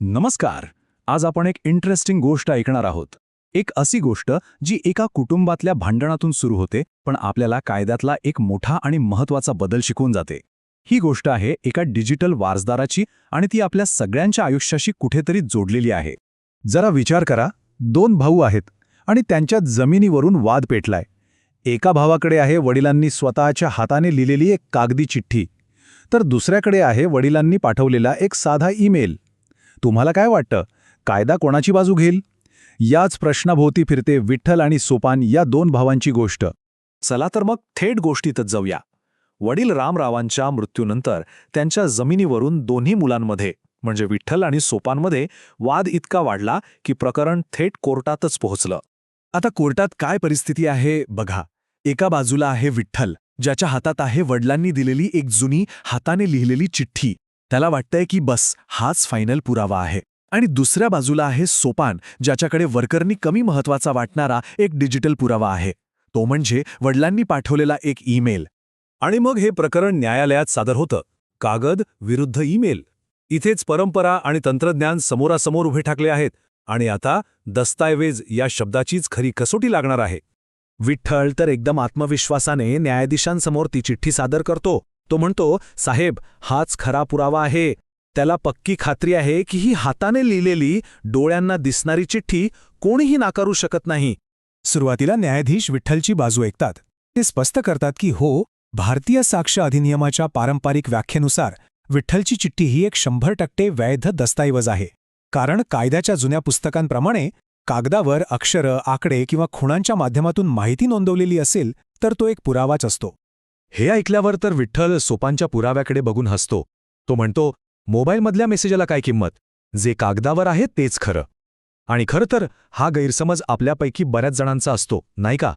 नमस्कार. आज आपण एक इंटरेस्टिंग गोष्ट ऐकणार आहोत. एक अशी गोष्ट जी एका कुटुंबातल्या भांडणातून सुरू होते, पण आपल्याला कायद्यातला एक मोठा आणि महत्त्वाचा बदल शिकवून जाते. ही गोष्ट आहे एका डिजिटल वारसदाराची आणि ती आपल्या सगळ्यांच्या आयुष्याशी कुठेतरी जोडलेली आहे. जरा विचार करा, दोन भाऊ आहेत आणि त्यांच्यात जमिनीवरून वाद पेटलाय. एका भावाकडे आहे वडिलांनी स्वतःच्या हाताने लिहिलेली एक कागदी चिठ्ठी, तर दुसऱ्याकडे आहे वडिलांनी पाठवलेला एक साधा ईमेल. तुम्हाला काय वाटतं, कायदा कोणाची बाजू घेईल? याच प्रश्नाभोवती फिरते विठ्ठल आणि सोपान या दोन भावांची गोष्ट. चला तर मग थेट गोष्टीतच जाऊया. वडील रामरावांच्या मृत्यूनंतर त्यांच्या जमिनीवरून दोन्ही मुलांमध्ये म्हणजे विठ्ठल आणि सोपानमध्ये वाद इतका वाढला की प्रकरण थेट कोर्टातच पोहोचलं. आता कोर्टात काय परिस्थिती आहे बघा. एका बाजूला आहे विठ्ठल, ज्याच्या हातात आहे वडिलांनी दिलेली एक जुनी हाताने लिहिलेली चिठ्ठी. त्याला वाटतंय की बस हाच फायनल पुरावा आहे. आणि दुसऱ्या बाजूला आहे सोपान, ज्याच्याकडे वरकरणी कमी महत्वाचा वाटणारा एक डिजिटल पुरावा आहे. तो म्हणजे वडिलांनी पाठवलेला एक ईमेल. आणि मग हे प्रकरण न्यायालयात सादर होतं. कागद विरुद्ध ईमेल. इथेच परंपरा आणि तंत्रज्ञान समोरासमोर उभे ठाकले आहेत. आणि आता दस्तऐवज या शब्दाचीच खरी कसोटी लागणार आहे. विठ्ठल तर एकदम आत्मविश्वासाने न्यायाधीशांसमोर ती चिठ्ठी सादर करतो. तो म्हणतो, साहेब, हाच खरा पुरावा आहे. त्याला पक्की खात्री आहे की ही हाताने लिहिलेली, डोळ्यांना दिसणारी चिठ्ठी कोणीही नाकारू शकत नाही. सुरुवातीला न्यायाधीश विठ्ठलची बाजू ऐकतात. ते स्पष्ट करतात की हो, भारतीय साक्ष अधिनियमाच्या पारंपरिक व्याख्येनुसार विठ्ठलची चिठ्ठी ही एक 100% वैध दस्तऐवज आहे. कारण कायद्याच्या जुन्या पुस्तकांप्रमाणे कागदावर अक्षरं, आकडे किंवा खुणांच्या माध्यमातून माहिती नोंदवलेली असेल तर तो एक पुरावाच असतो. हे ऐकल्यावर तर विठ्ठल सोपानच्या पुराव्याकडे बघून हसतो. तो म्हणतो, मोबाईलमधल्या मेसेजला काय किंमत? जे कागदावर आहे तेच खरं. आणि खरं तर हा गैरसमज आपल्यापैकी बऱ्याच जणांचा असतो, नाही का?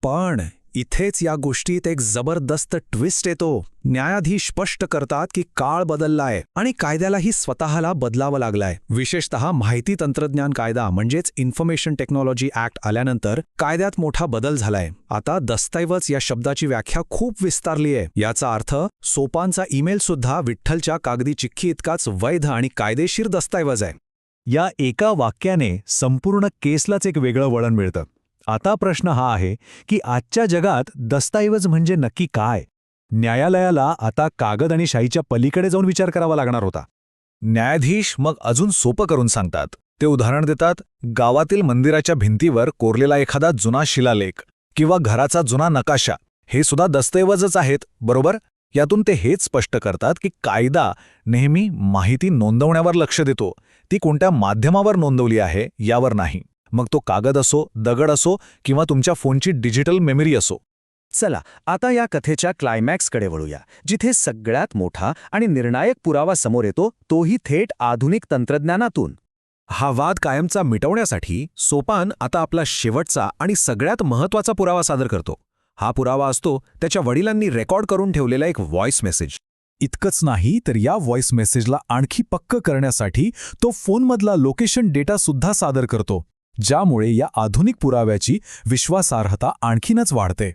पण इथेच या गोष्टीत एक जबरदस्त ट्विस्ट येतो. न्यायाधीश स्पष्ट करतात की काळ बदललाय आणि कायद्यालाही स्वतःला बदलावं लागलाय. विशेषतः माहिती तंत्रज्ञान कायदा म्हणजेच इन्फॉर्मेशन टेक्नॉलॉजी ऍक्ट आल्यानंतर कायद्यात मोठा बदल झालाय. आता दस्तऐवज या शब्दाची व्याख्या खूप विस्तारली आहे. याचा अर्थ सोपानचा ईमेल सुद्धा विठ्ठलच्या कागदी चिठ्ठी इतकाच वैध आणि कायदेशीर दस्तऐवज आहे. या एका वाक्याने संपूर्ण केसलाच एक वेगळं वळण मिळतं. आता प्रश्न हा आहे की आजच्या जगात दस्तऐवज म्हणजे नक्की काय? न्यायालयाला आता कागद आणि शाईच्या पलीकडे जाऊन विचार करावा लागणार होता. न्यायाधीश मग अजून सोपं करून सांगतात. ते उदाहरण देतात, गावातील मंदिराच्या भिंतीवर कोरलेला एखादा जुना शिलालेख किंवा घराचा जुना नकाशा हे सुद्धा दस्तऐवजच आहेत, बरोबर? यातून ते हेच स्पष्ट करतात की कायदा नेहमी माहिती नोंदवण्यावर लक्ष देतो, ती कोणत्या माध्यमावर नोंदवली आहे यावर नाही. मग तो कागद असो, दगड असो किंवा तुमच्या फोनची डिजिटल मेमरी असो. चला आता या कथेच्या क्लायमॅक्सकडे वळूया, जिथे सगळ्यात मोठा आणि निर्णायक पुरावा समोर येतो, तोही थेट आधुनिक तंत्रज्ञानातून. हा वाद कायमचा मिटवण्यासाठी सोपान आता आपला शेवटचा आणि सगळ्यात महत्त्वाचा पुरावा सादर करतो. हा पुरावा असतो त्याच्या वडिलांनी रेकॉर्ड करून ठेवलेला एक व्हॉइस मेसेज. इतकंच नाही तर या व्हॉइस मेसेजला आणखी पक्क करण्यासाठी तो फोनमधला लोकेशन डेटा सुद्धा सादर करतो, ज्यामुळे या आधुनिक पुराव्याची विश्वासार्हता आणखीनच वाढते.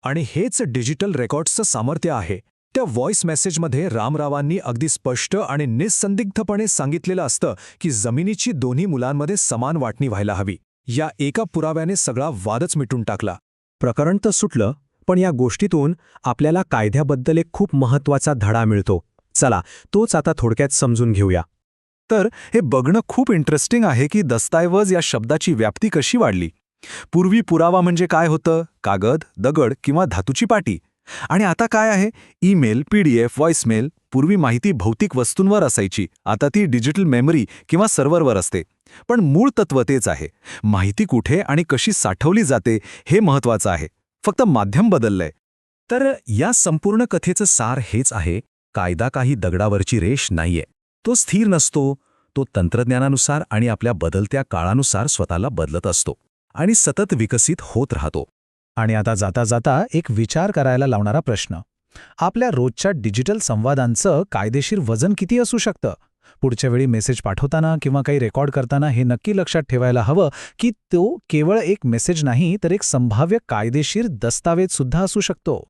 आणि हेच डिजिटल रेकॉर्ड्सचं सामर्थ्य आहे. त्या व्हॉइस मेसेजमध्ये रामरावांनी अगदी स्पष्ट आणि निस्संदिग्धपणे सांगितलेलं असतं की जमिनीची दोन्ही मुलांमध्ये समान वाटणी व्हायला हवी. या एका पुराव्याने सगळा वादच मिटून टाकला. प्रकरण तर सुटलं, पण या गोष्टीतून आपल्याला कायद्याबद्दल एक खूप महत्त्वाचा धडा मिळतो. चला तोच आता थोडक्यात समजून घेऊया. तर हे बघणं खूप इंटरेस्टिंग आहे की दस्तऐवज या शब्दाची व्याप्ती कशी वाढली. पूर्वी पुरावा म्हणजे काय होतं? कागद, दगड किंवा धातूची पाटी. आणि आता काय आहे? Email, PDF, voicemail. पूर्वी माहिती भौतिक वस्तूंवर असायची, आता ती डिजिटल मेमरी किंवा सर्व्हरवर असते. पण मूळ तत्त्व तेच आहे. माहिती कुठे आणि कशी साठवली जाते हे महत्त्वाचं आहे. फक्त माध्यम बदललंय. तर या संपूर्ण कथेचं सार हेच आहे, कायदा काही दगडावरची रेष नाहीये. तो स्थिर नसतो. तो तंत्रज्ञानानुसार आणि आपल्या बदलत्या काळानुसार स्वतःला बदलत असतो आणि सतत विकसित होत राहतो. आणि आता जाता जाता एक विचार करायला लावणारा प्रश्न. आपल्या रोजच्या डिजिटल संवादांचं कायदेशीर वजन किती असू शकतं? पुढच्या वेळी मेसेज पाठवताना किंवा काही रेकॉर्ड करताना हे नक्की लक्षात ठेवायला हवं की तो केवळ एक मेसेज नाही, तर एक संभाव्य कायदेशीर दस्तावेज सुद्धा असू शकतो.